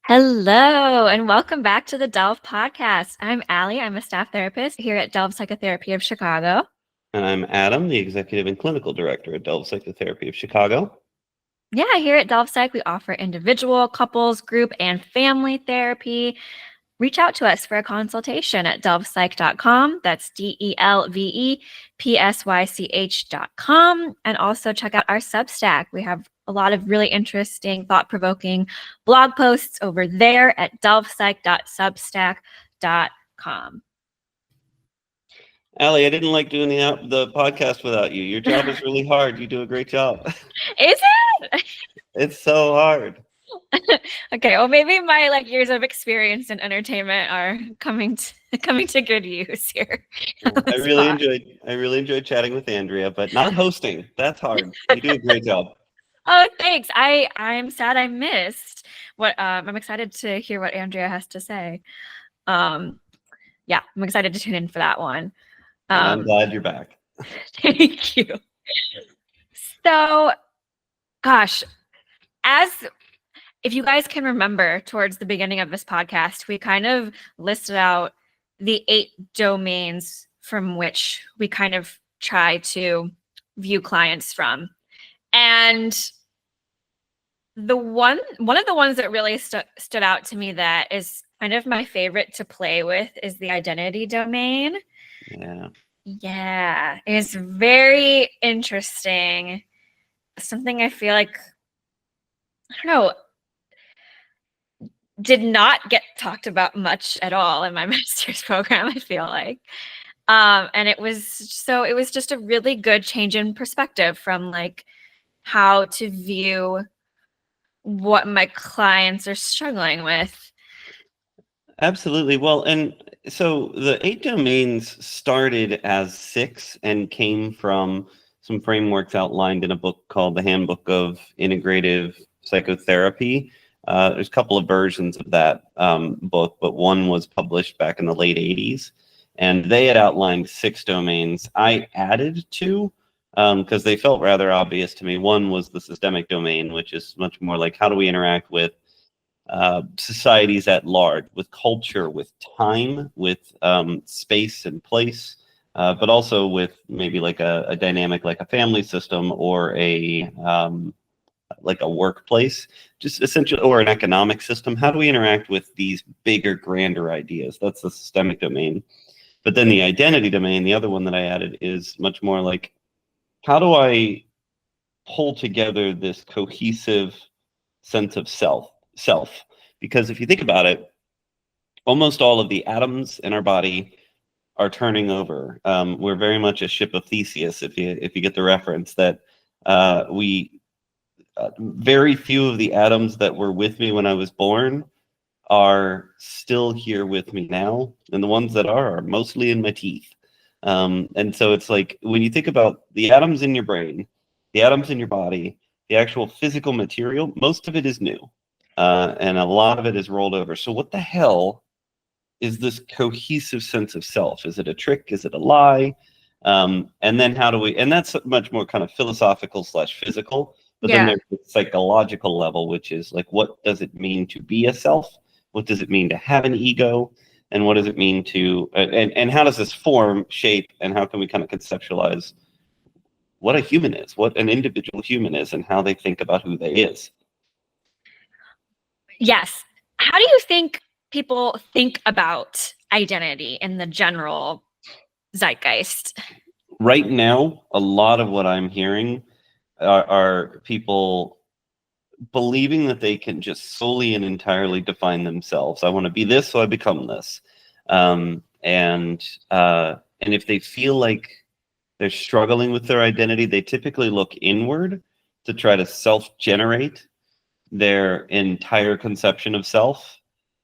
Hello, and welcome back to the Delve podcast. I'm Allie. I'm a staff therapist here at Delve Psychotherapy of Chicago. And I'm Adam, the Executive and Clinical Director at Delve Psychotherapy of Chicago. Yeah, here at Delve Psych, we offer individual, couples, group, and family therapy. Reach out to us for a consultation at delvepsych.com. That's DELVEPSYCH.com. And also check out our Substack. We have a lot of really interesting, thought-provoking blog posts over there at delvepsych.substack.com. Allie, I didn't like doing the podcast without you. Your job is really hard. You do a great job. Is it? It's so hard. Okay, well, maybe my years of experience in entertainment are coming to good use here. I really enjoyed chatting with Andrea, but not hosting. That's hard. You do a great job. Oh, thanks. I'm sad I missed what I'm excited to hear what Andrea has to say. Yeah, I'm excited to tune in for that one. And I'm glad you're back. Thank you. So, gosh, if you guys can remember, towards the beginning of this podcast, we kind of listed out the 8 domains from which we kind of try to view clients from. And one of the ones that really stood out to me that is kind of my favorite to play with is the identity domain. Yeah, it's very interesting. Something I feel like, I don't know, did not get talked about much at all in my master's program, I feel like. And it was just a really good change in perspective from how to view what my clients are struggling with. Absolutely. Well, and so the 8 domains started as 6 and came from some frameworks outlined in a book called The Handbook of Integrative Psychotherapy. There's a couple of versions of that book, but one was published back in the late 80s, and they had outlined 6 domains. I added 2 because they felt rather obvious to me. One was the systemic domain, which is much more like how do we interact with societies at large, with culture, with time, with space and place, but also with maybe like a dynamic like a family system or a workplace, just essentially, or an economic system. How do we interact with these bigger, grander ideas? That's the systemic domain. But then the identity domain, the other one that I added, is much more like, how do I pull together this cohesive sense of self? Because if you think about it, almost all of the atoms in our body are turning over. We're very much a ship of Theseus, if you get the reference, that very few of the atoms that were with me when I was born are still here with me now, and the ones that are mostly in my teeth. And so it's like, when you think about the atoms in your brain, the atoms in your body, the actual physical material, most of it is new. And a lot of it is rolled over. So what the hell is this cohesive sense of self? Is it a trick? Is it a lie? And then how do we, and that's much more kind of philosophical / physical, but then there's the psychological level, which is like, what does it mean to be a self? What does it mean to have an ego? And what does it mean to, and how does this form, shape, and how can we kind of conceptualize what a human is, what an individual human is, and how they think about who they is? Yes. How do you think people think about identity in the general zeitgeist? Right now, a lot of what I'm hearing are people believing that they can just solely and entirely define themselves. I want to be this, so I become this. And if they feel like they're struggling with their identity, they typically look inward to try to self-generate their entire conception of self.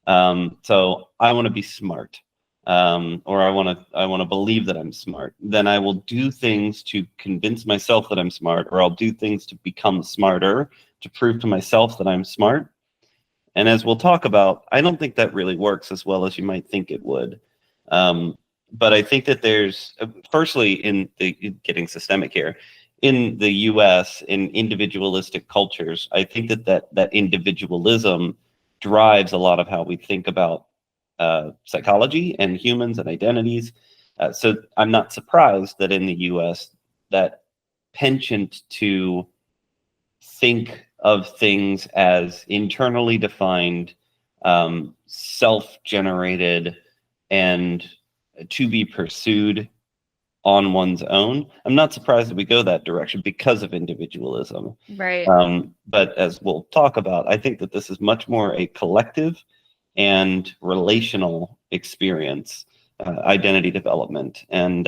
So I want to be smart, or I want to believe that I'm smart. Then I will do things to convince myself that I'm smart, or I'll do things to become smarter, to prove to myself that I'm smart. And as we'll talk about, I don't think that really works as well as you might think it would. But I think that there's, firstly, getting systemic here, in the US, in individualistic cultures, I think that individualism drives a lot of how we think about psychology and humans and identities. So I'm not surprised that in the US, that penchant to think of things as internally defined, self-generated, and to be pursued on one's own. I'm not surprised that we go that direction because of individualism. Right. But as we'll talk about, I think that this is much more a collective and relational experience, identity development. And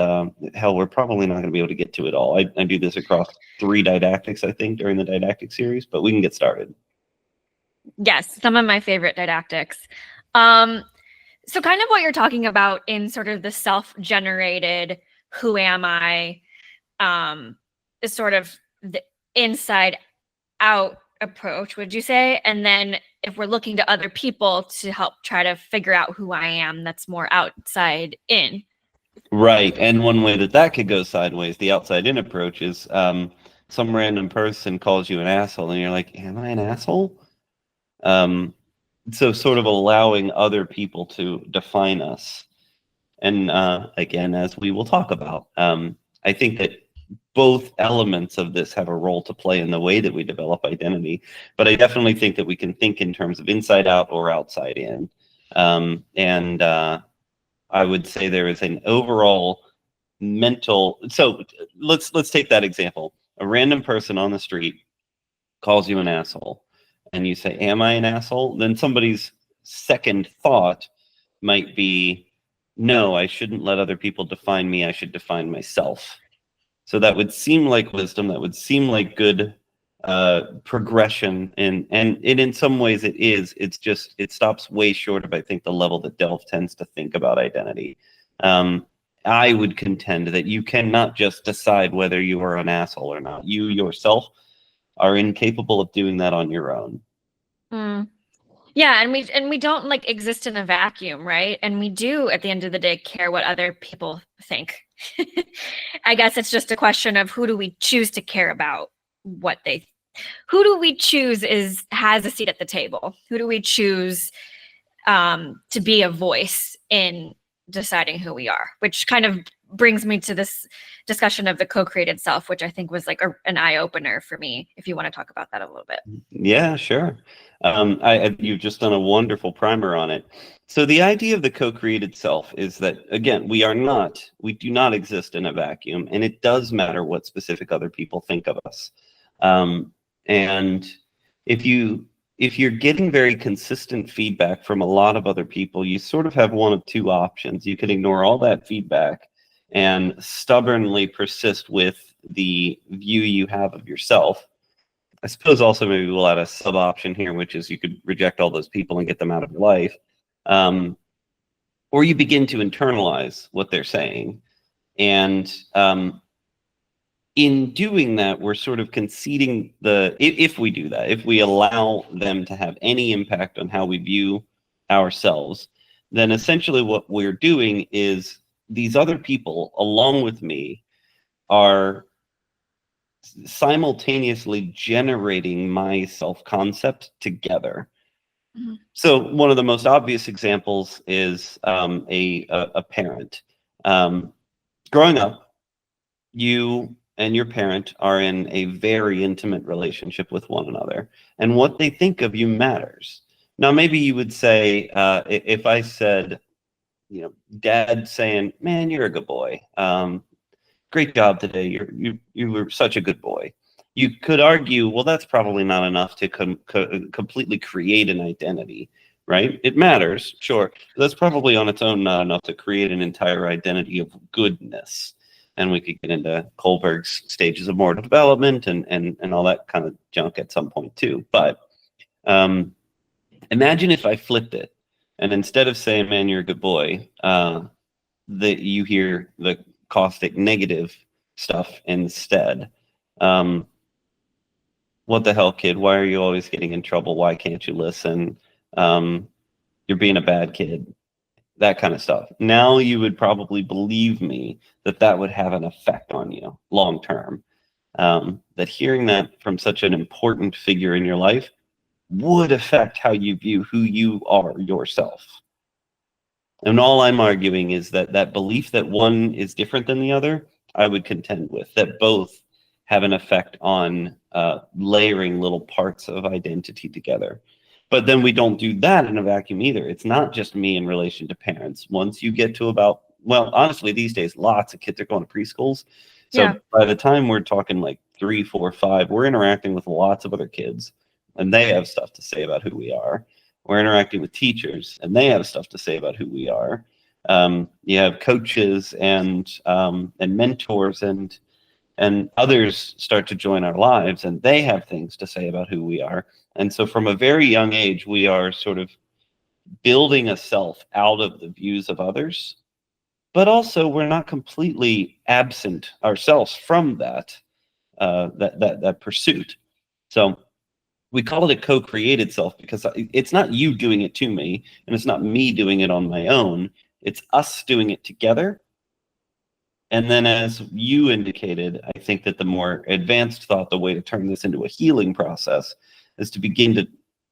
hell, we're probably not going to be able to get to it all. I do this across 3 didactics, I think, during the didactic series, but we can get started. Yes, some of my favorite didactics. So kind of what you're talking about in sort of the self-generated, who am I, is sort of the inside out approach, would you say? And then if we're looking to other people to help try to figure out who I am, that's more outside in. Right. And one way that that could go sideways, the outside in approach, is some random person calls you an asshole and you're like, am I an asshole? So sort of allowing other people to define us. And again, as we will talk about, I think that both elements of this have a role to play in the way that we develop identity. But I definitely think that we can think in terms of inside out or outside in. And I would say there is an overall mental. So let's take that example. A random person on the street calls you an asshole, and you say, "Am I an asshole?" Then somebody's second thought might be, "No, I shouldn't let other people define me. I should define myself." So that would seem like wisdom. That would seem like good progression, and in some ways it is. It's just it stops way short of, I think, the level that Delph tends to think about identity. I would contend that you cannot just decide whether you are an asshole or not. You yourself are incapable of doing that on your own. Mm. Yeah, and we don't like exist in a vacuum, right? And we do at the end of the day care what other people think. I guess it's just a question of who do we choose to care about what they who do we choose has a seat at the table? Who do we choose to be a voice in deciding who we are? Which kind of brings me to this discussion of the co-created self, which I think was like an eye-opener for me, if you want to talk about that a little bit. Yeah, sure. You've just done a wonderful primer on it. So the idea of the co-created self is that, again, we do not exist in a vacuum, and it does matter what specific other people think of us. And if you're getting very consistent feedback from a lot of other people, you sort of have one of two options. You can ignore all that feedback and stubbornly persist with the view you have of yourself. I suppose also maybe we'll add a sub option here, which is you could reject all those people and get them out of your life. Or you begin to internalize what they're saying. And in doing that, we're sort of conceding if we do that, if we allow them to have any impact on how we view ourselves, then essentially what we're doing is these other people, along with me, are simultaneously generating my self-concept together. Mm-hmm. So one of the most obvious examples is a parent. Growing up, you and your parent are in a very intimate relationship with one another, and what they think of you matters. Now, maybe you would say, if I said, Dad saying, "Man, you're a good boy. Great job today. You were such a good boy." You could argue, well, that's probably not enough to completely create an identity, right? It matters, sure. That's probably on its own not enough to create an entire identity of goodness. And we could get into Kohlberg's stages of moral development and all that kind of junk at some point too. But imagine if I flipped it, and instead of saying, "Man, you're a good boy," that you hear the caustic negative stuff instead. What the hell, kid? Why are you always getting in trouble? Why can't you listen? You're being a bad kid. That kind of stuff. Now you would probably believe me that would have an effect on you long term. That hearing that from such an important figure in your life would affect how you view who you are yourself. And all I'm arguing is that that belief that one is different than the other, I would contend with, that both have an effect on layering little parts of identity together. But then we don't do that in a vacuum either. It's not just me in relation to parents. Once you get to about, well, honestly, these days, lots of kids are going to preschools. So Yeah. by the time we're talking like 3, 4, 5, we're interacting with lots of other kids, and they have stuff to say about who we are. We're interacting with teachers, and they have stuff to say about who we are. You have coaches and mentors and others start to join our lives, and they have things to say about who we are. And so from a very young age, we are sort of building a self out of the views of others, but also we're not completely absent ourselves from that pursuit. So we call it a co-created self because it's not you doing it to me, and it's not me doing it on my own. It's us doing it together. And then, as you indicated, I think that the more advanced thought, the way to turn this into a healing process, is to begin to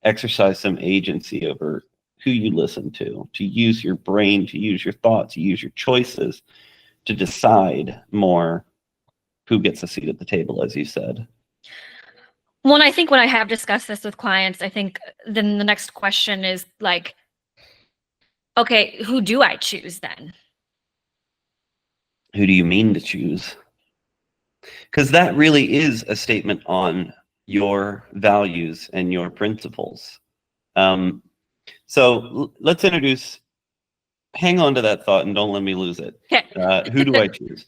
exercise some agency over who you listen to use your brain, to use your thought, to use your choices, to decide more who gets a seat at the table, as you said. Well, and I think when I have discussed this with clients, I think then the next question is like, okay, who do I choose then? Who do you mean to choose? Because that really is a statement on your values and your principles. So let's hang on to that thought and don't let me lose it. Who do I choose?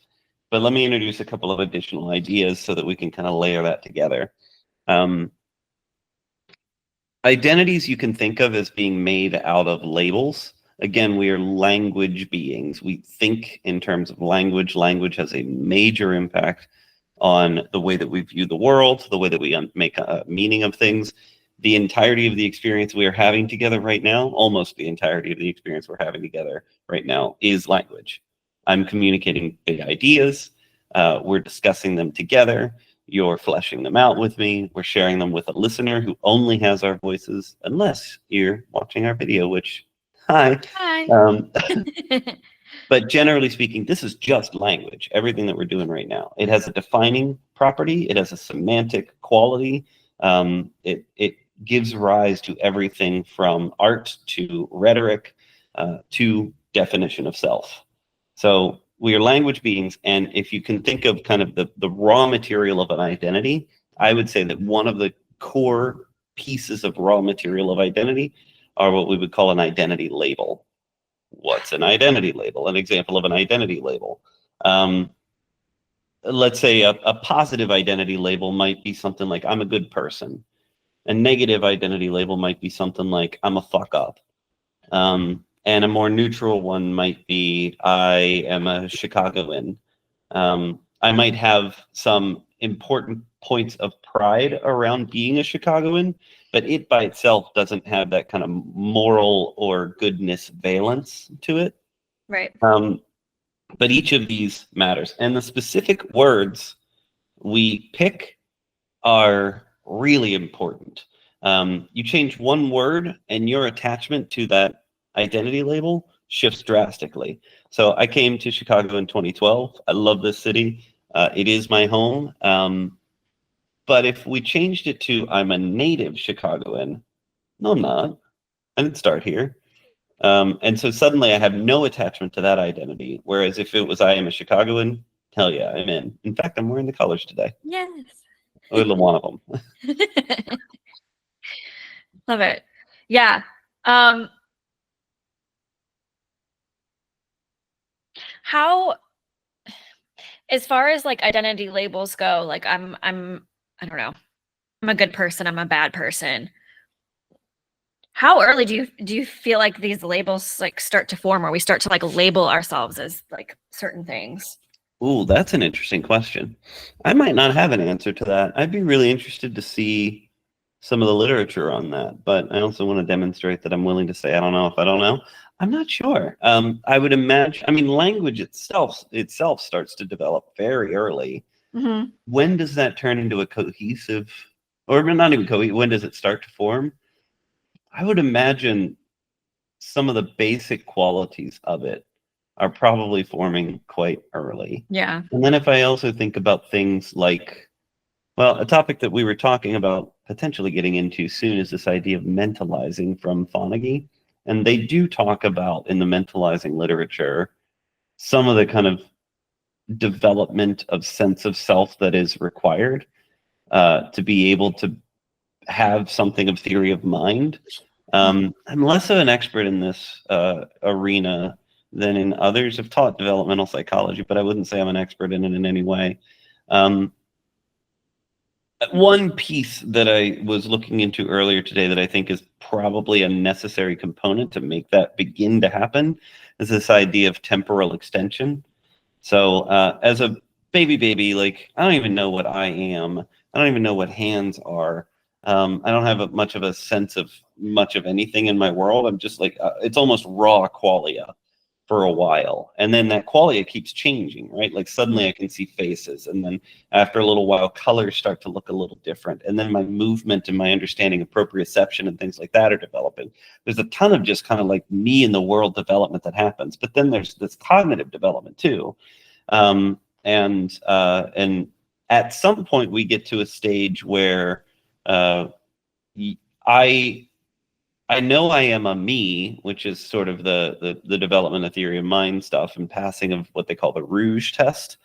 But let me introduce a couple of additional ideas so that we can kind of layer that together. Identities you can think of as being made out of labels. Again, we are language beings. We think in terms of language. Language has a major impact on the way that we view the world, the way that we make a meaning of things. The entirety of the experience we are having together right now, almost the entirety of the experience we're having together right now, is language. I'm communicating big ideas. We're discussing them together. You're fleshing them out with me. We're sharing them with a listener who only has our voices, unless you're watching our video, which, hi. But generally speaking, this is just language, everything that we're doing right now. It has a defining property. It has a semantic quality. It gives rise to everything from art to rhetoric to definition of self. So we are language beings, and if you can think of kind of the raw material of an identity, I would say that one of the core pieces of raw material of identity are what we would call an identity label. What's an identity label? An example of an identity label. Let's say a positive identity label might be something like, I'm a good person. A negative identity label might be something like, I'm a fuck up. And a more neutral one might be, I am a Chicagoan. I might have some important points of pride around being a Chicagoan, but it by itself doesn't have that kind of moral or goodness valence to it. Right. But each of these matters. And the specific words we pick are really important. You change one word and your attachment to that identity label shifts drastically. So I came to Chicago in 2012. I love this city. It is my home. But if we changed it to I'm a native Chicagoan, no, I'm not. I didn't start here. And so suddenly I have no attachment to that identity. Whereas if it was I am a Chicagoan, hell yeah, I'm in. In fact, I'm wearing the colors today. Yes. One of them. Love it. Yeah. How, as far as like identity labels go, like I don't know, I'm a good person, I'm a bad person. How early do you feel like these labels like start to form, or we start to like label ourselves as like certain things? Ooh, that's an interesting question. I might not have an answer to that. I'd be really interested to see some of the literature on that, but I also want to demonstrate that I'm willing to say I don't know if I don't know. I'm not sure. I would imagine, I mean, language itself starts to develop very early. Mm-hmm. When does that turn into a cohesive, or not even cohesive, when does it start to form? I would imagine some of the basic qualities of it are probably forming quite early. Yeah. And then if I also think about things like, well, a topic that we were talking about potentially getting into soon is this idea of mentalizing from Fonagy. And they do talk about in the mentalizing literature some of the kind of development of sense of self that is required to be able to have something of theory of mind. I'm less of an expert in this arena than in others. I've taught developmental psychology, but I wouldn't say I'm an expert in it in any way. One piece that I was looking into earlier today that I think is probably a necessary component to make that begin to happen is this idea of temporal extension. So as a baby, like I don't even know what I am. I don't even know what hands are. I don't have much of a sense of much of anything in my world. I'm just like, it's almost raw qualia for a while. And then that qualia keeps changing, right? Like suddenly I can see faces. And then after a little while, colors start to look a little different. And then my movement and my understanding of proprioception and things like that are developing. There's a ton of just kind of like me in the world development that happens. But then there's this cognitive development too. And at some point we get to a stage where I know I am a me, which is sort of the development of theory of mind stuff and passing of what they call the Rouge test.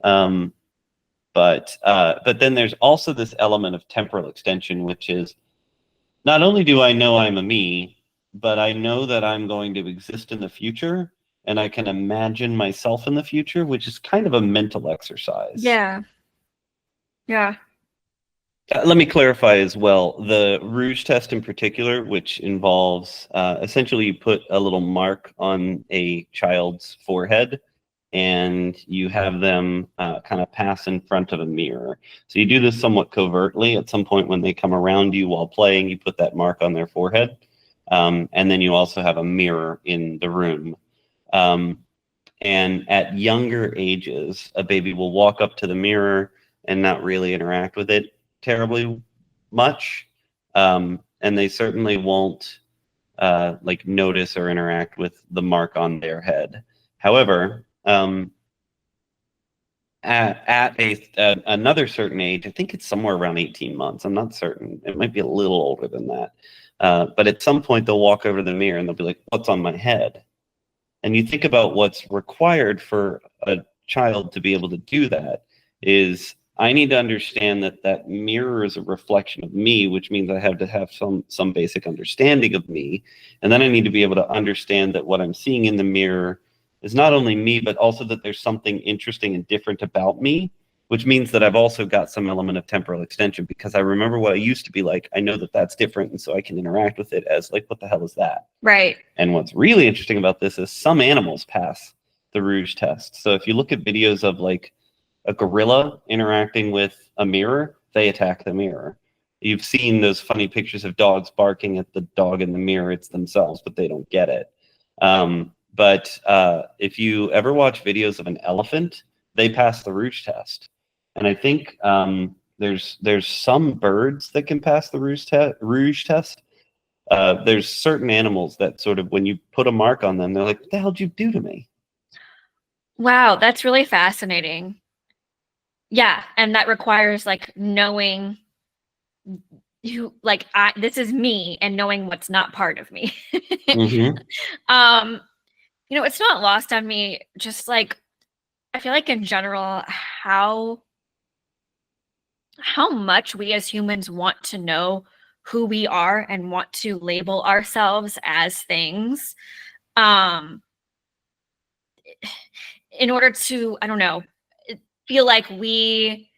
But then there's also this element of temporal extension, which is not only do I know I'm a me, but I know that I'm going to exist in the future and I can imagine myself in the future, which is kind of a mental exercise. Yeah. Yeah. Let me clarify as well. The Rouge test in particular, which involves essentially you put a little mark on a child's forehead and you have them kind of pass in front of a mirror. So you do this somewhat covertly. At some point when they come around you while playing, you put that mark on their forehead. And then you also have a mirror in the room. And at younger ages, a baby will walk up to the mirror and not really interact with it terribly much. And they certainly won't like notice or interact with the mark on their head. However, at another certain age, I think it's somewhere around 18 months. I'm not certain. It might be a little older than that. But at some point, they'll walk over to the mirror and they'll be like, "What's on my head?" And you think about what's required for a child to be able to do that is I need to understand that that mirror is a reflection of me, which means I have to have some basic understanding of me. And then I need to be able to understand that what I'm seeing in the mirror is not only me, but also that there's something interesting and different about me, which means that I've also got some element of temporal extension because I remember what I used to be like. I know that that's different, and so I can interact with it as like, what the hell is that? Right. And what's really interesting about this is some animals pass the Rouge test. So if you look at videos of like a gorilla interacting with a mirror, they attack the mirror. You've seen those funny pictures of dogs barking at the dog in the mirror. It's themselves, but they don't get it. But if you ever watch videos of an elephant, they pass the Rouge test. And I think there's some birds that can pass the Rouge test. There's certain animals that sort of, when you put a mark on them, they're like, "What the hell did you do to me?" Wow, that's really fascinating. Yeah, and that requires like knowing who, like, this is me, and knowing what's not part of me. Mm-hmm. It's not lost on me, just like I feel like in general how much we as humans want to know who we are and want to label ourselves as things in order to, I don't know, feel like we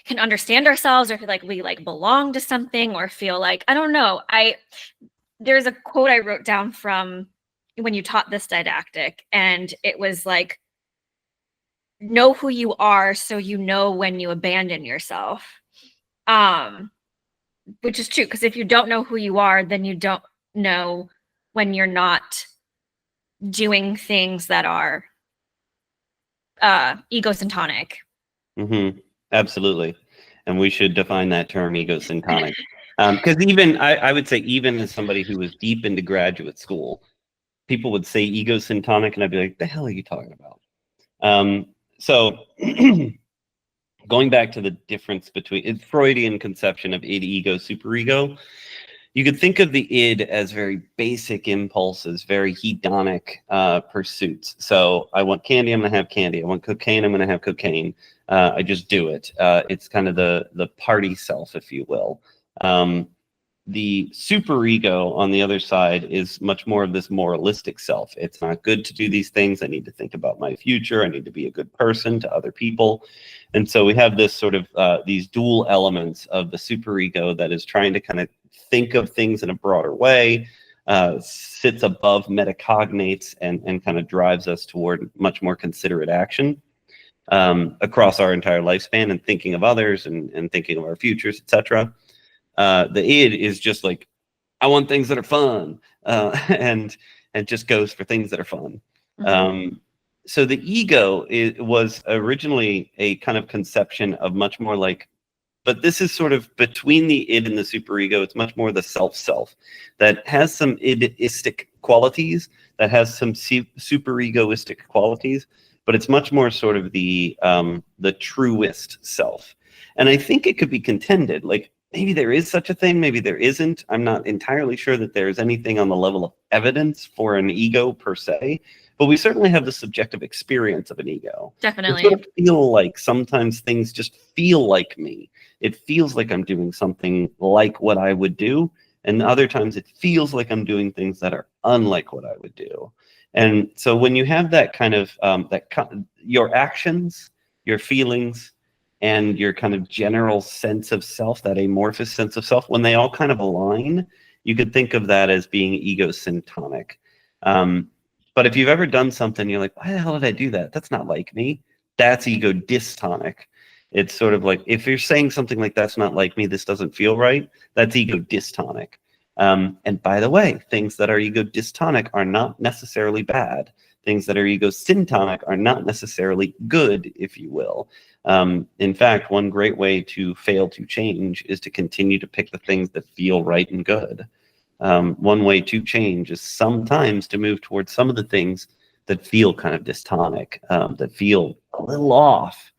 can understand ourselves or feel like we like belong to something or feel like, I don't know. There's a quote I wrote down from when you taught this didactic, and it was like, know who you are so you know when you abandon yourself. Which is true, because if you don't know who you are, then you don't know when you're not doing things that are egocentric. Mm-hmm. Absolutely. And we should define that term, egocentric. Because even I would say, even as somebody who was deep into graduate school, people would say ego syntonic, and I'd be like, "The hell are you talking about?" So going back to the difference between it's Freudian conception of id, ego, superego, you could think of the id as very basic impulses, very hedonic pursuits. So I want candy, I'm going to have candy. I want cocaine, I'm going to have cocaine. I just do it. It's kind of the party self, if you will. The superego on the other side is much more of this moralistic self. It's not good to do these things. I need to think about my future. I need to be a good person to other people. And so we have this sort of these dual elements of the superego that is trying to kind of think of things in a broader way, sits above metacognates, and kind of drives us toward much more considerate action across our entire lifespan, and thinking of others and thinking of our futures, etc. The id is just like, I want things that are fun, and just goes for things that are fun. So the ego was originally a kind of conception of much more like, but this is sort of between the id and the superego. It's much more the self that has some idistic qualities, that has some superegoistic qualities, but it's much more sort of the truest self. And I think it could be contended, like, maybe there is such a thing, maybe there isn't. I'm not entirely sure that there's anything on the level of evidence for an ego per se, but we certainly have the subjective experience of an ego. Definitely. It sort of feel like sometimes things just feel like me. It feels like I'm doing something like what I would do, and other times it feels like I'm doing things that are unlike what I would do. And so when you have that kind of your actions, your feelings, and your kind of general sense of self, that amorphous sense of self, when they all kind of align, you could think of that as being ego syntonic. But if you've ever done something, you're like, why the hell did I do that? That's not like me. That's ego dystonic. It's sort of like, if you're saying something like, that's not like me, this doesn't feel right, that's ego dystonic. And by the way, things that are ego dystonic are not necessarily bad. Things that are ego syntonic are not necessarily good, if you will. In fact, one great way to fail to change is to continue to pick the things that feel right and good. One way to change is sometimes to move towards some of the things that feel kind of dystonic, that feel a little off.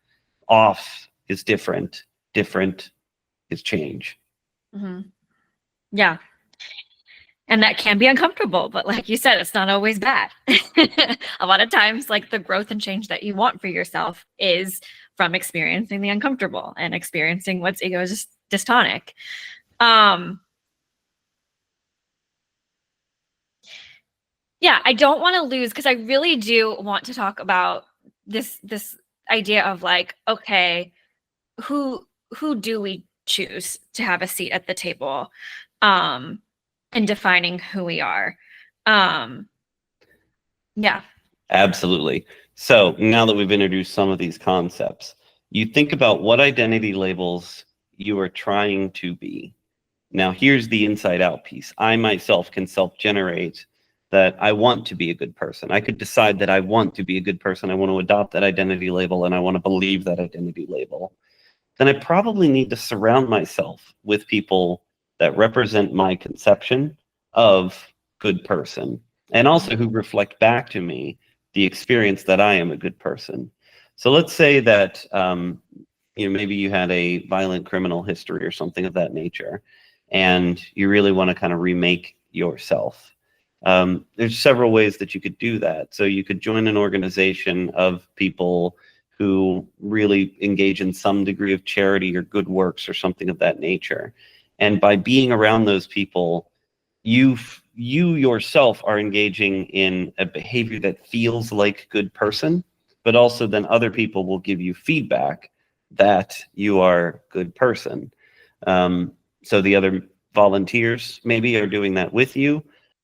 Off is different. Different is change. Yeah. And that can be uncomfortable, but like you said, it's not always bad. A lot of times, like, the growth and change that you want for yourself is from experiencing the uncomfortable and experiencing what's ego dystonic. Yeah, I don't want to lose, because I really do want to talk about this idea of, like, okay, who do we choose to have a seat at the table? And defining who we are. Yeah. Absolutely. So now that we've introduced some of these concepts, you think about what identity labels you are trying to be. Now, here's the inside out piece. I myself can self-generate that I want to be a good person. I could decide that I want to be a good person. I want to adopt that identity label, and I want to believe that identity label. Then I probably need to surround myself with people that represent my conception of good person, and also who reflect back to me the experience that I am a good person. So let's say that maybe you had a violent criminal history or something of that nature, and you really want to kind of remake yourself. There's several ways that you could do that. So you could join an organization of people who really engage in some degree of charity or good works or something of that nature. And by being around those people, you yourself are engaging in a behavior that feels like good person, but also then other people will give you feedback that you are good person. So the other volunteers maybe are doing that with you.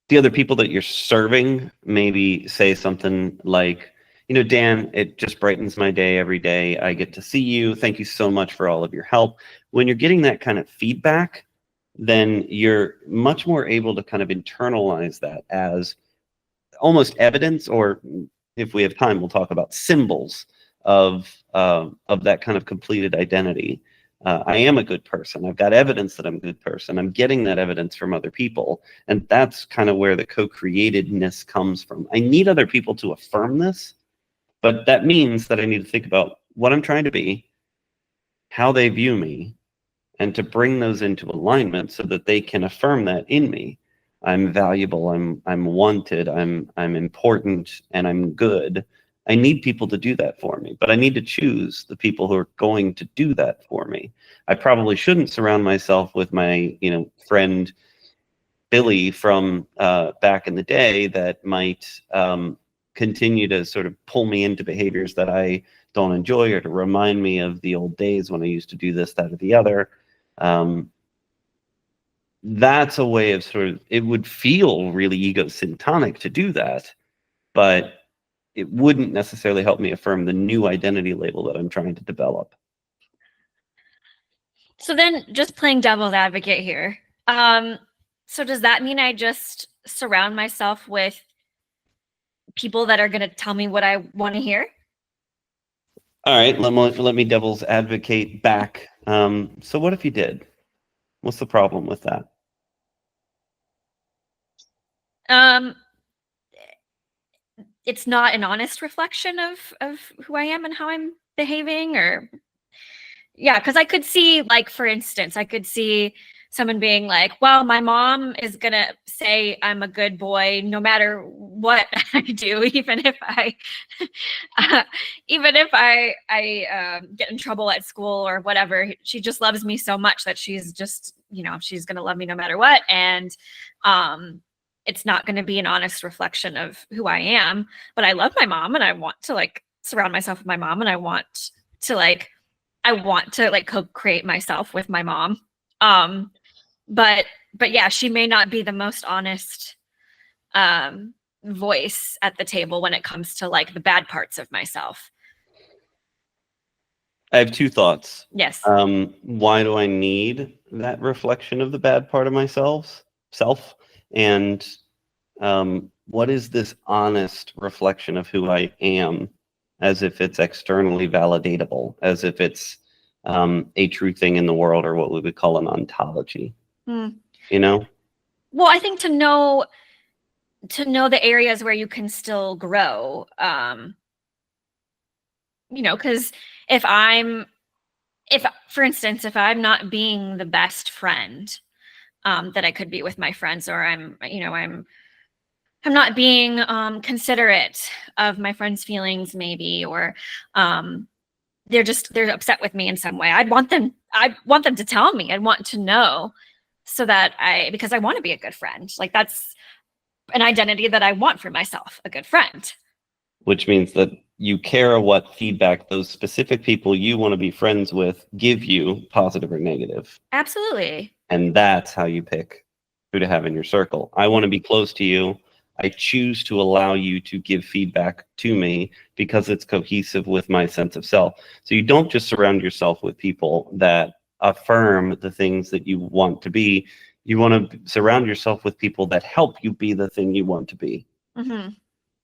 The other people that you're serving maybe say something like, Dan, it just brightens my day every day. I get to see you. Thank you so much for all of your help. When you're getting that kind of feedback, then you're much more able to kind of internalize that as almost evidence, or if we have time, we'll talk about symbols of that kind of completed identity. I am a good person. I've got evidence that I'm a good person. I'm getting that evidence from other people. And that's kind of where the co-createdness comes from. I need other people to affirm this, but that means that I need to think about what I'm trying to be, how they view me, and to bring those into alignment so that they can affirm that in me. I'm valuable, I'm wanted, I'm important, and I'm good. I need people to do that for me, but I need to choose the people who are going to do that for me. I probably shouldn't surround myself with my, friend Billy from back in the day that might continue to sort of pull me into behaviors that I don't enjoy, or to remind me of the old days when I used to do this, that, or the other. That's a way of sort of, it would feel really egosyntonic to do that, but it wouldn't necessarily help me affirm the new identity label that I'm trying to develop. So then, just playing devil's advocate here. So does that mean I just surround myself with people that are going to tell me what I want to hear? All right, let me devil's advocate back. So what if you did? What's the problem with that? It's not an honest reflection of who I am and how I'm behaving, or yeah, because I could see, like, for instance, I could see someone being like, well, my mom is gonna say I'm a good boy no matter what I do, even if I get in trouble at school or whatever. She just loves me so much that she's just, she's gonna love me no matter what. And it's not going to be an honest reflection of who I am. But I love my mom, and I want to, like, surround myself with my mom, and I want to co-create myself with my mom. But yeah, she may not be the most honest voice at the table when it comes to, like, the bad parts of myself. I have two thoughts. Yes. Why do I need that reflection of the bad part of myself? And what is this honest reflection of who I am, as if it's externally validatable, as if it's a true thing in the world, or what we would call an ontology? Well, I think to know the areas where you can still grow, because if for instance, if I'm not being the best friend that I could be with my friends, or I'm not being considerate of my friends' feelings, maybe, or they're upset with me in some way. I want them to tell me. I want to know, so that because I want to be a good friend. Like, that's an identity that I want for myself, a good friend. Which means that you care what feedback those specific people you want to be friends with give you, positive or negative. Absolutely. And that's how you pick who to have in your circle. I want to be close to you. I choose to allow you to give feedback to me because it's cohesive with my sense of self. So you don't just surround yourself with people that affirm the things that you want to be. You want to surround yourself with people that help you be the thing you want to be. Mm-hmm.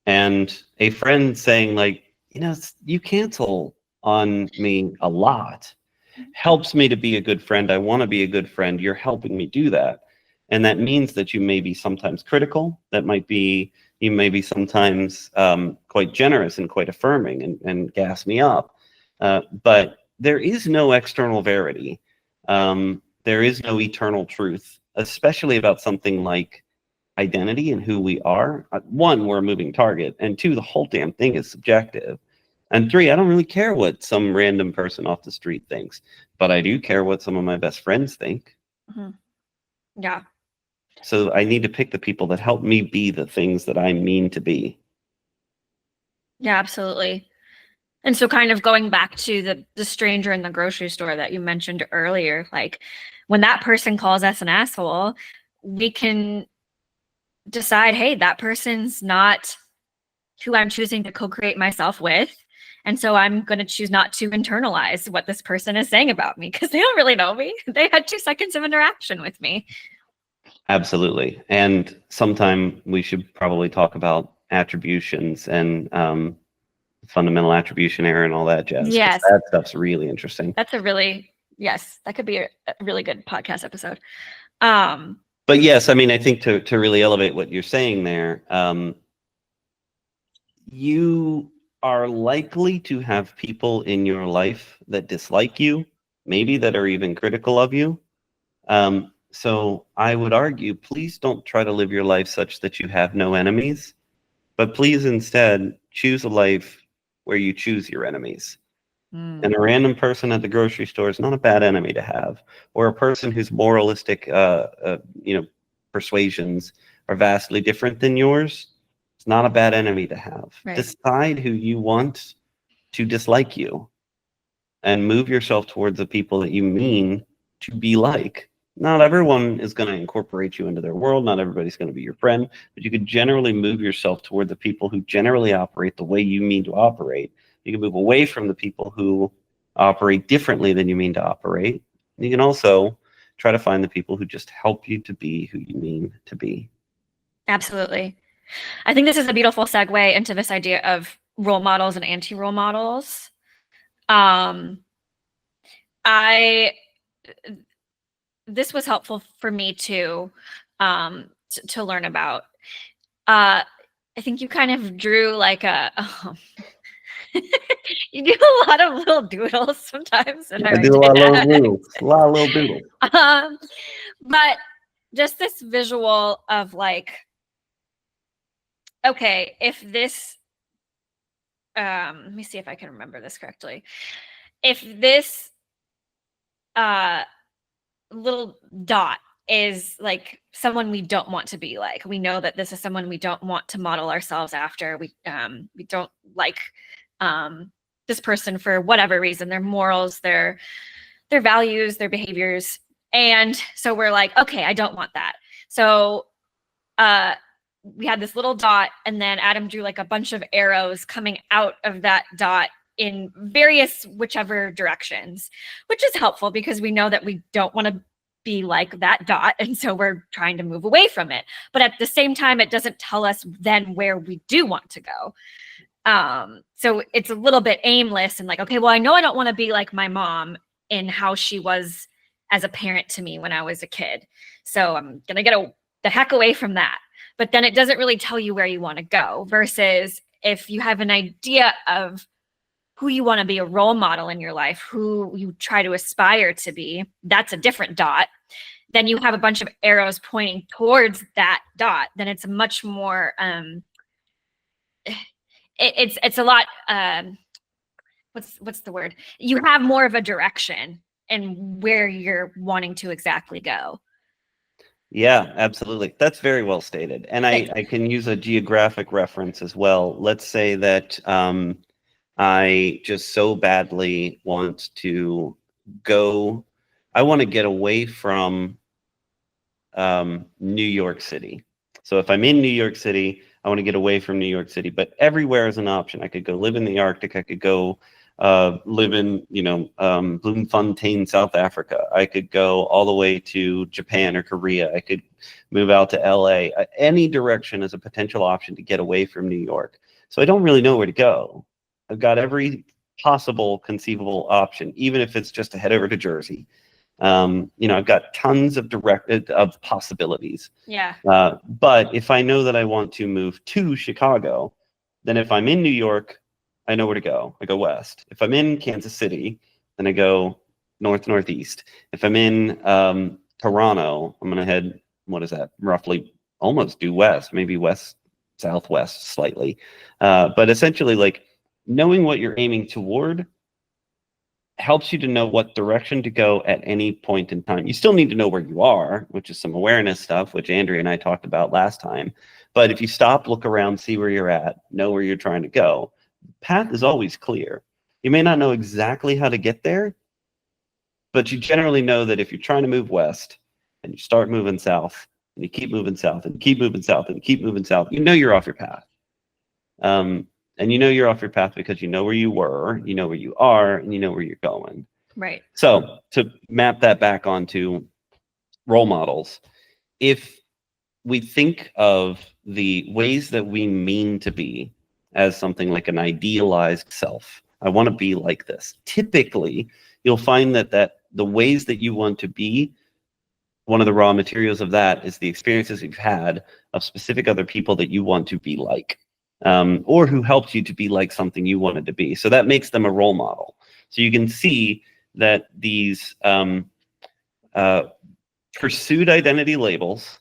And a friend saying, like, you cancel on me a lot, helps me to be a good friend. I want to be a good friend. You're helping me do that. And that means that you may be sometimes critical. You may be sometimes quite generous and quite affirming, and gas me up. But there is no external verity. There is no eternal truth, especially about something like identity and who we are. One, we're a moving target. And two, the whole damn thing is subjective. And three, I don't really care what some random person off the street thinks, but I do care what some of my best friends think. Mm-hmm. Yeah. So I need to pick the people that help me be the things that I mean to be. Yeah, absolutely. And so, kind of going back to the stranger in the grocery store that you mentioned earlier, like, when that person calls us an asshole, we can decide, hey, that person's not who I'm choosing to co-create myself with. And so I'm going to choose not to internalize what this person is saying about me, because they don't really know me. They had 2 seconds of interaction with me. Absolutely. And sometime we should probably talk about attributions and fundamental attribution error and all that jazz. Yes. That stuff's really interesting. That's a really Yes, that could be a really good podcast episode. But yes, I mean, I think to really elevate what you're saying there, you are likely to have people in your life that dislike you, maybe that are even critical of you. So I would argue, please don't try to live your life such that you have no enemies, but please instead choose a life where you choose your enemies. And a random person at the grocery store is not a bad enemy to have, or a person whose moralistic, persuasions are vastly different than yours. It's not a bad enemy to have. Right. Decide who you want to dislike you, and move yourself towards the people that you mean to be like. Not everyone is going to incorporate you into their world. Not everybody's going to be your friend, but you could generally move yourself toward the people who generally operate the way you mean to operate. You can move away from the people who operate differently than you mean to operate. You can also try to find the people who just help you to be who you mean to be. Absolutely. I think this is a beautiful segue into this idea of role models and anti-role models. This was helpful for me too, to learn about. I think you kind of drew like you do a lot of little doodles sometimes. And I do a lot of little doodles. A lot of little doodles. But just this visual of like, okay, if this, let me see if I can remember this correctly. If this little dot is like someone we don't want to be like, we know that this is someone we don't want to model ourselves after. We don't like this person for whatever reason, their morals, their values, their behaviors. And so we're like, okay, I don't want that. So we had this little dot, and then Adam drew like a bunch of arrows coming out of that dot in various whichever directions, which is helpful because we know that we don't want to be like that dot, and so we're trying to move away from it. But at the same time, it doesn't tell us then where we do want to go. So it's a little bit aimless and like, okay, well, I know I don't want to be like my mom in how she was as a parent to me when I was a kid. So I'm gonna get the heck away from that. But then it doesn't really tell you where you want to go, versus if you have an idea of who you want to be a role model in your life, who you try to aspire to be, that's a different dot. Then you have a bunch of arrows pointing towards that dot. Then it's a much more, it's a lot, what's the word? You have more of a direction and where you're wanting to exactly go. Yeah, absolutely. That's very well stated. And I can use a geographic reference as well. Let's say that I just so badly want to go, I want to get away from New York City. So if I'm in New York City, I want to get away from New York City, but everywhere is an option. I could go live in the Arctic. I could go live in, Bloemfontein, South Africa. I could go all the way to Japan or Korea. I could move out to LA. Any direction is a potential option to get away from New York. So I don't really know where to go. I've got every possible conceivable option, even if it's just to head over to Jersey. I've got tons of possibilities. Yeah. But if I know that I want to move to Chicago, then if I'm in New York, I know where to go. I go west. If I'm in Kansas City, then I go northeast. If I'm in Toronto, I'm going to head, what is that? Roughly almost due west, maybe west, southwest slightly. But essentially, like, knowing what you're aiming toward helps you to know what direction to go at any point in time. You still need to know where you are, which is some awareness stuff, which Andrea and I talked about last time. But if you stop, look around, see where you're at, know where you're trying to go, path is always clear. You may not know exactly how to get there, but you generally know that if you're trying to move west and you start moving south and you keep moving south and keep moving south and keep moving south, you know you're off your path. And you know you're off your path because you know where you were, you know where you are, and you know where you're going. Right. So to map that back onto role models, if we think of the ways that we mean to be as something like an idealized self, I want to be like this. Typically, you'll find that the ways that you want to be, one of the raw materials of that is the experiences you've had of specific other people that you want to be like, or who helped you to be like something you wanted to be. So that makes them a role model. So you can see that these pursued identity labels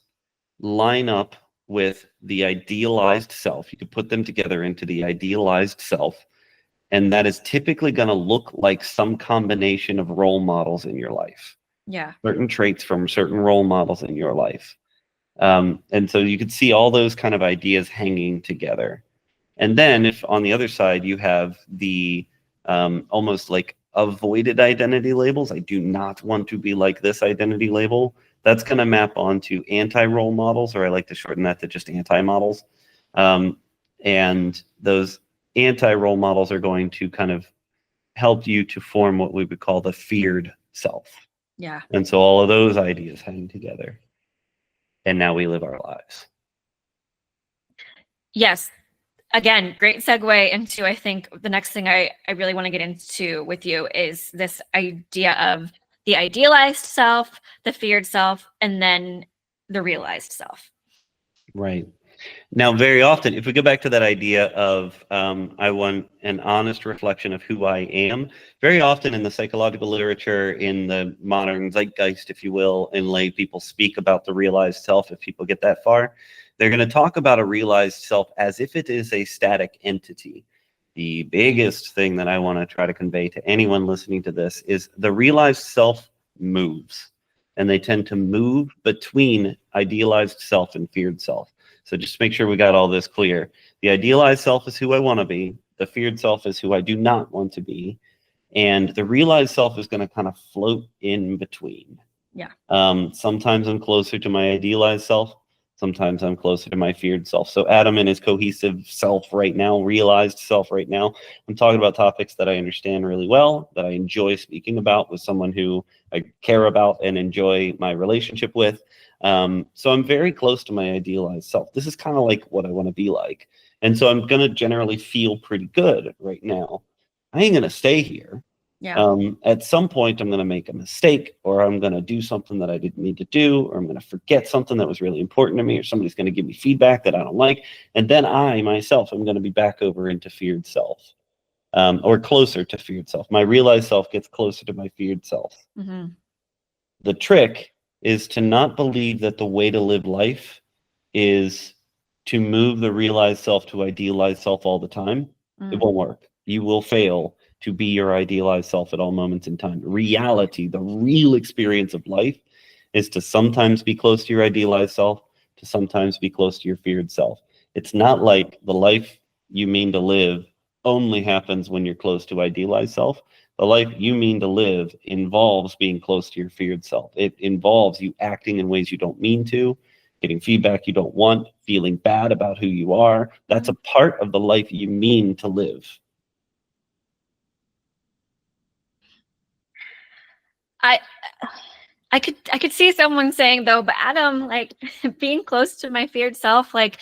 line up with the idealized self. You could put them together into the idealized self. And that is typically going to look like some combination of role models in your life. Yeah. Certain traits from certain role models in your life. And so you could see all those kind of ideas hanging together. And then if on the other side you have the almost like avoided identity labels, I do not want to be like this identity label, that's going to map onto anti-role models, or I like to shorten that to just anti-models. And those anti-role models are going to kind of help you to form what we would call the feared self. Yeah. And so all of those ideas hang together. And now we live our lives. Yes. Again, great segue into, I think, the next thing I really want to get into with you is this idea of the idealized self, the feared self, and then the realized self. Right. Now, very often, if we go back to that idea of I want an honest reflection of who I am, very often in the psychological literature, in the modern zeitgeist, if you will, and lay people speak about the realized self, if people get that far, they're going to talk about a realized self as if it is a static entity. The biggest thing that I want to try to convey to anyone listening to this is the realized self moves, and they tend to move between idealized self and feared self. So just make sure we got all this clear. The idealized self is who I want to be. The feared self is who I do not want to be. And the realized self is going to kind of float in between. Yeah. Sometimes I'm closer to my idealized self. Sometimes I'm closer to my feared self. So Adam and his cohesive self right now, realized self right now, I'm talking about topics that I understand really well, that I enjoy speaking about with someone who I care about and enjoy my relationship with. So I'm very close to my idealized self. This is kind of like what I want to be like. And so I'm going to generally feel pretty good right now. I ain't going to stay here. Yeah. At some point, I'm going to make a mistake, or I'm going to do something that I didn't need to do, or I'm going to forget something that was really important to me, or somebody's going to give me feedback that I don't like. And then I, myself, am going to be back over into feared self, or closer to feared self. My realized self gets closer to my feared self. Mm-hmm. The trick is to not believe that the way to live life is to move the realized self to idealized self all the time. It won't work. You will fail to be your idealized self at all moments in time. Reality, the real experience of life, is to sometimes be close to your idealized self, to sometimes be close to your feared self. It's not like the life you mean to live only happens when you're close to idealized self. The life you mean to live involves being close to your feared self. It involves you acting in ways you don't mean to, getting feedback you don't want, feeling bad about who you are. That's a part of the life you mean to live. I could see someone saying, though, but Adam, like, being close to my feared self, like,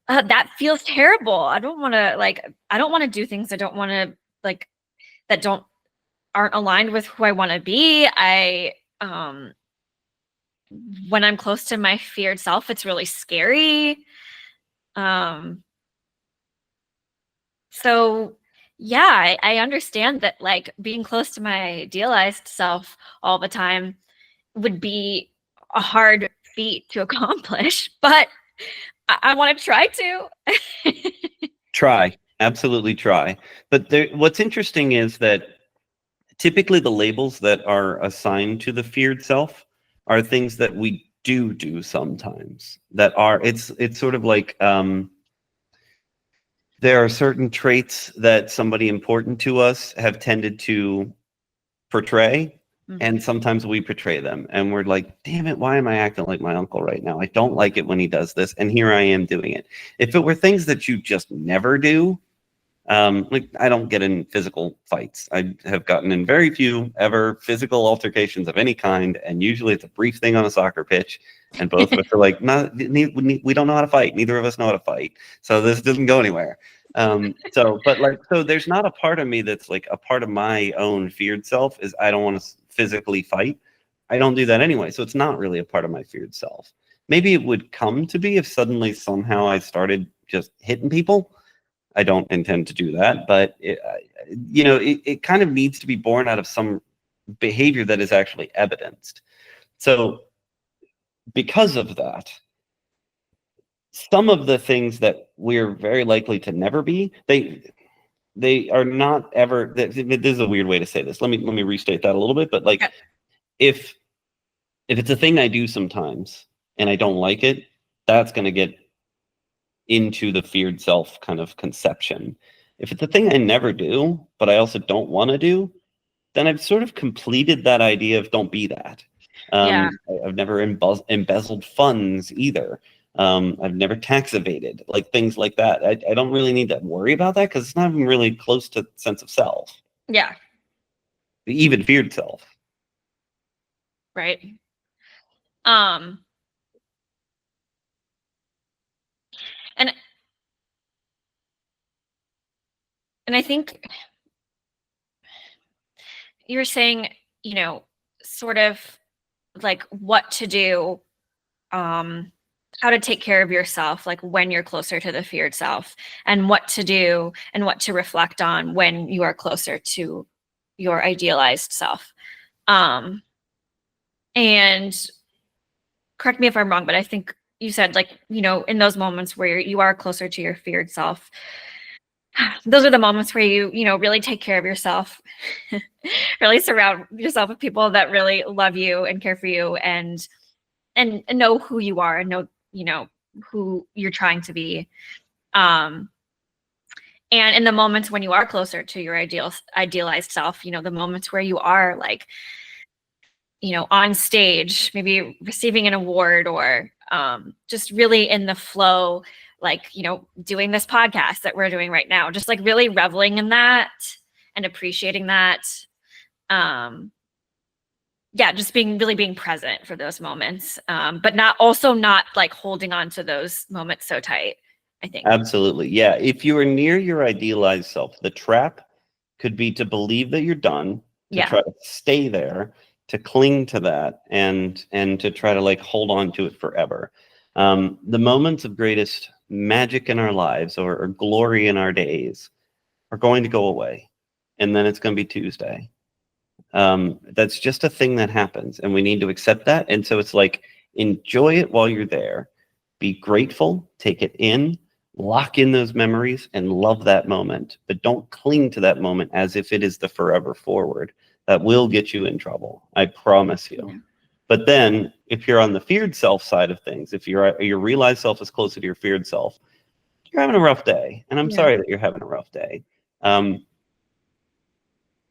that feels terrible. I don't want to do things I don't want to, like, that aren't aligned with who I want to be. When I'm close to my feared self, it's really scary. So yeah, I understand that, like, being close to my idealized self all the time would be a hard feat to accomplish, but I want to try to. Try, absolutely try. But what's interesting is that typically the labels that are assigned to the feared self are things that we do sometimes. That are it's sort of like there are certain traits that somebody important to us have tended to portray, and sometimes we portray them, and we're like, damn it, why am I acting like my uncle right now? I don't like it when he does this, and here I am doing it. If it were things that you just never do, like, I don't get in physical fights. I have gotten in very few ever physical altercations of any kind, and usually it's a brief thing on a soccer pitch, and both of us are like, no, we don't know how to fight. Neither of us know how to fight, so this doesn't go anywhere. So there's not a part of me that's like a part of my own feared self is I don't want to physically fight, I don't do that anyway. So it's not really a part of my feared self. Maybe it would come to be if suddenly somehow I started just hitting people. I don't intend to do that, but it kind of needs to be born out of some behavior that is actually evidenced. So because of that, some of the things that we're very likely to never be, they are not ever. This is a weird way to say this. Let me restate that a little bit. But like, Yeah. if it's a thing I do sometimes and I don't like it, that's going to get into the feared self kind of conception. If it's a thing I never do, but I also don't want to do, then I've sort of completed that idea of don't be that. Yeah. I've never embezzled funds either. I've never tax evaded, like things like that. I don't really need to worry about that because it's not even really close to sense of self, Yeah. even feared self. Right. Um, and I think you're saying, sort of like what to do, how to take care of yourself, like when you're closer to the feared self, and what to do and what to reflect on when you are closer to your idealized self. And correct me if I'm wrong, but I think you said like, in those moments where you are closer to your feared self, those are the moments where you really take care of yourself, really surround yourself with people that really love you and care for you and know who you are and know, who you're trying to be. Um, and in the moments when you are closer to your idealized self, the moments where you are like, on stage, maybe receiving an award or just really in the flow, like, doing this podcast that we're doing right now, just like really reveling in that and appreciating that. Um, yeah, just being present for those moments, but not like holding on to those moments so tight, I think. Absolutely. Yeah. If you are near your idealized self, the trap could be to believe that you're done, to Yeah. try to stay there, to cling to that, and to try to like hold on to it forever. The moments of greatest magic in our lives or glory in our days are going to go away, and then it's going to be Tuesday. That's just a thing that happens, and we need to accept that. And so it's like enjoy it while you're there, be grateful, take it in, lock in those memories, and love that moment. But don't cling to that moment as if it is the forever forward. That will get you in trouble. I promise you. Yeah. But then, if you're on the feared self side of things, if your realized self is closer to your feared self, you're having a rough day, and I'm Yeah. sorry that you're having a rough day.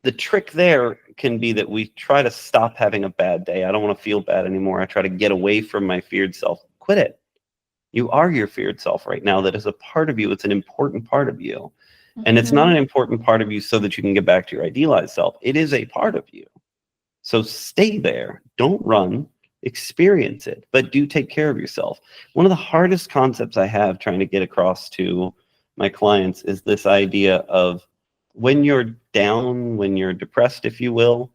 The trick there can be that we try to stop having a bad day. I don't want to feel bad anymore. I try to get away from my feared self. Quit it. You are your feared self right now. That is a part of you. It's an important part of you. And it's not an important part of you so that you can get back to your idealized self. It is a part of you. So stay there. Don't run. Experience it, but do take care of yourself. One of the hardest concepts I have trying to get across to my clients is this idea of when you're down, when you're depressed, if you will,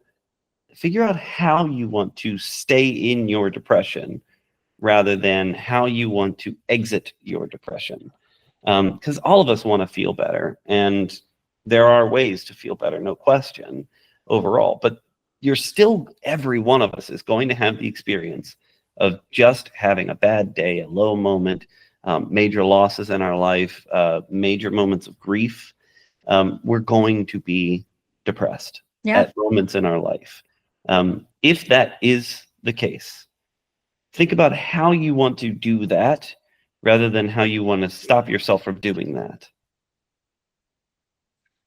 figure out how you want to stay in your depression rather than how you want to exit your depression. Because all of us want to feel better, and there are ways to feel better, no question, overall. But every one of us is going to have the experience of just having a bad day, a low moment, major losses in our life, major moments of grief. We're going to be depressed at moments in our life. If that is the case, think about how you want to do that rather than how you want to stop yourself from doing that.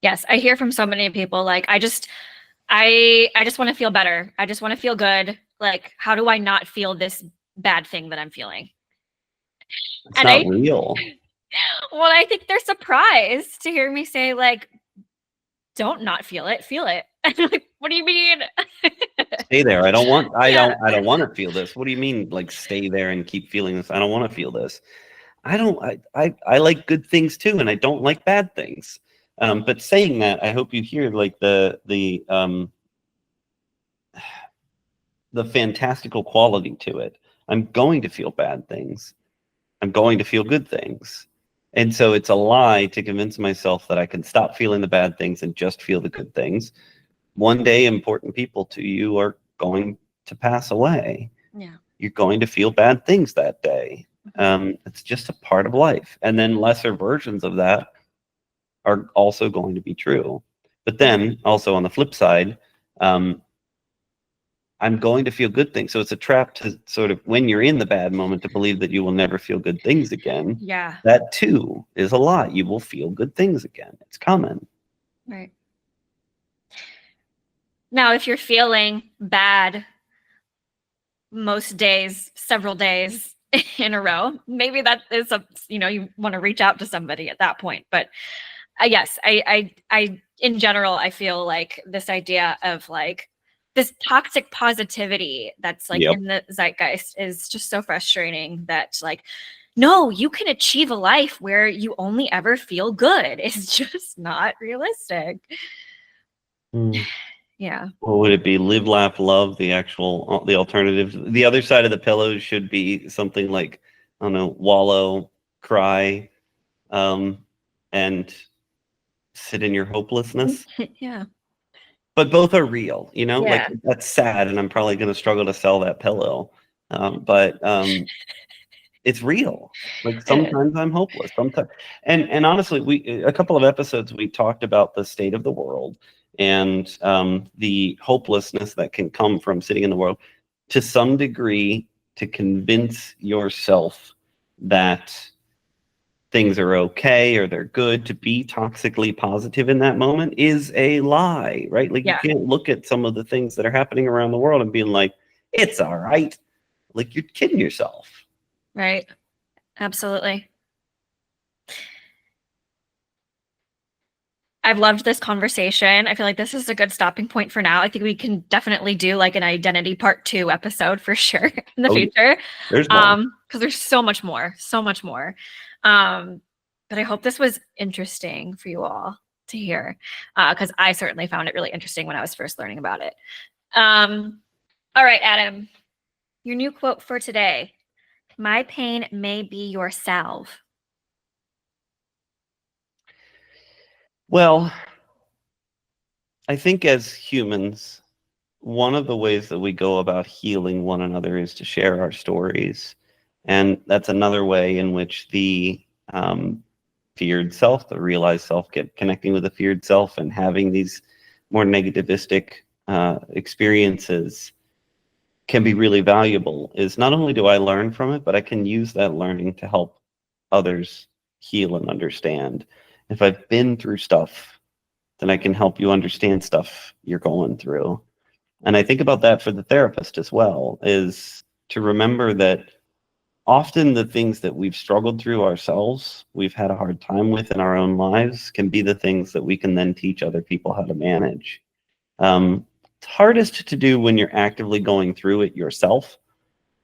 Yes, I hear from so many people like I just want to feel better. I just want to feel good. Like, how do I not feel this bad thing that I'm feeling? It's And not real. I think they're surprised to hear me say like, don't not feel it, feel it. Like, what do you mean? Stay there. I don't want Yeah. to feel this. What do you mean like stay there and keep feeling this? I don't want to feel this. I like good things too, and I don't like bad things. But saying that, I hope you hear like the the fantastical quality to it. I'm going to feel bad things. I'm going to feel good things. And so it's a lie to convince myself that I can stop feeling the bad things and just feel the good things. One day, important people to you are going to pass away. Yeah. You're going to feel bad things that day. Mhm. It's just a part of life. And then lesser versions of that are also going to be true. But then also on the flip side, um, I'm going to feel good things. So it's a trap to sort of, when you're in the bad moment, to believe that you will never feel good things again. Yeah. That too is a lie. You will feel good things again. It's coming. Right. Now, if you're feeling bad most days, several days in a row, maybe that is you want to reach out to somebody at that point. But yes, I in general, I feel like this idea of like this toxic positivity that's like Yep. in the zeitgeist is just so frustrating that like, no, you can achieve a life where you only ever feel good. It's just not realistic. Yeah. What would it be? Live, laugh, love, the alternative. The other side of the pillow should be something like, I don't know, wallow, cry, and sit in your hopelessness. Yeah. But both are real, like Yeah. that's sad. And I'm probably going to struggle to sell that pillow. But it's real. Like It is. sometimes I'm hopeless. Sometimes, and honestly, a couple of episodes we talked about the state of the world and the hopelessness that can come from sitting in the world. To some degree, to convince yourself that things are okay or they're good, to be toxically positive in that moment is a lie, right? Like you Yeah. can't look at some of the things that are happening around the world and being like, it's all right. Like you're kidding yourself. Right. Absolutely. I've loved this conversation. I feel like this is a good stopping point for now. I think we can definitely do like an identity part 2 episode for sure in the Oh, future. there's more. Because there's so much more, so much more. But I hope this was interesting for you all to hear. Because I certainly found it really interesting when I was first learning about it. All right, Adam, your new quote for today. My pain may be your salve. Well, I think as humans, one of the ways that we go about healing one another is to share our stories. And that's another way in which the feared self, the realized self, get connecting with the feared self and having these more negativistic experiences can be really valuable. Is not only do I learn from it, but I can use that learning to help others heal and understand. If I've been through stuff, then I can help you understand stuff you're going through. And I think about that for the therapist as well, is to remember that often the things that we've struggled through ourselves, we've had a hard time with in our own lives, can be the things that we can then teach other people how to manage. It's hardest to do when you're actively going through it yourself.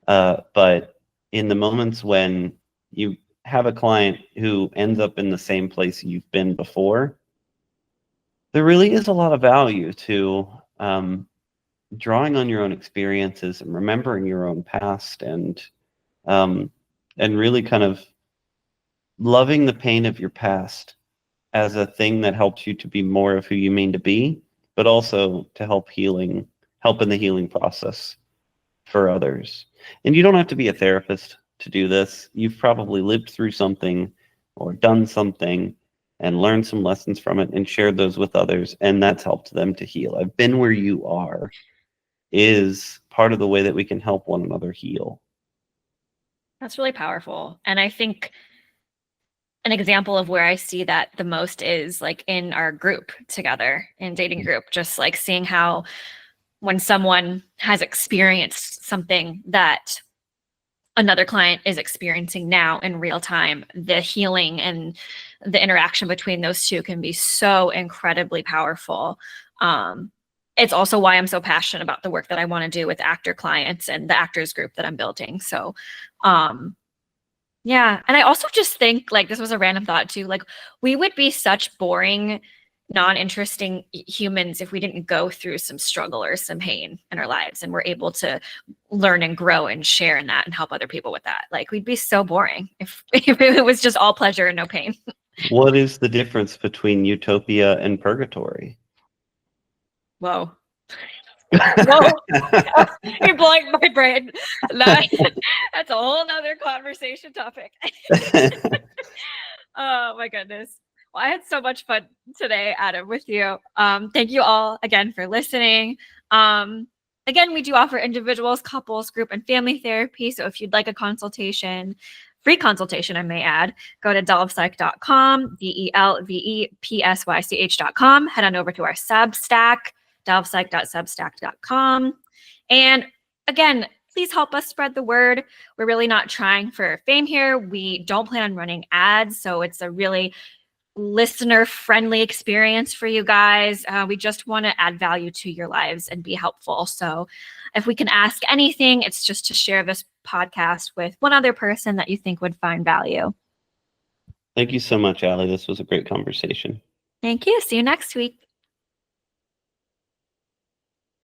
But in the moments when you have a client who ends up in the same place you've been before, there really is a lot of value to drawing on your own experiences and remembering your own past um, and really kind of loving the pain of your past as a thing that helps you to be more of who you mean to be, but also to help in the healing process for others. And you don't have to be a therapist to do this. You've probably lived through something or done something and learned some lessons from it and shared those with others, and that's helped them to heal. I've been where you are is part of the way that we can help one another heal. That's really powerful. And I think an example of where I see that the most is like in our group together, in dating group, just like seeing how when someone has experienced something that another client is experiencing now in real time, the healing and the interaction between those two can be so incredibly powerful. It's also why I'm so passionate about the work that I want to do with actor clients and the actors group that I'm building. So, yeah. And I also just think like this was a random thought too. Like we would be such boring non-interesting humans if we didn't go through some struggle or some pain in our lives, and we're able to learn and grow and share in that and help other people with that. Like, we'd be so boring if it was just all pleasure and no pain. What is the difference between utopia and purgatory? Whoa. Whoa. You're blowing my brain. That's a whole nother conversation topic. Oh my goodness. Well, I had so much fun today, Adam, with you. Thank you all again for listening. Again, we do offer individuals, couples, group, and family therapy. So if you'd like a consultation, free consultation, I may add, go to delvepsych.com, delvepsych.com. Head on over to our Substack, delvepsych.substack.com. And again, please help us spread the word. We're really not trying for fame here. We don't plan on running ads, so it's a really listener-friendly experience for you guys. We just want to add value to your lives and be helpful. So if we can ask anything, it's just to share this podcast with one other person that you think would find value. Thank you so much, Allie. This was a great conversation. Thank you. See you next week.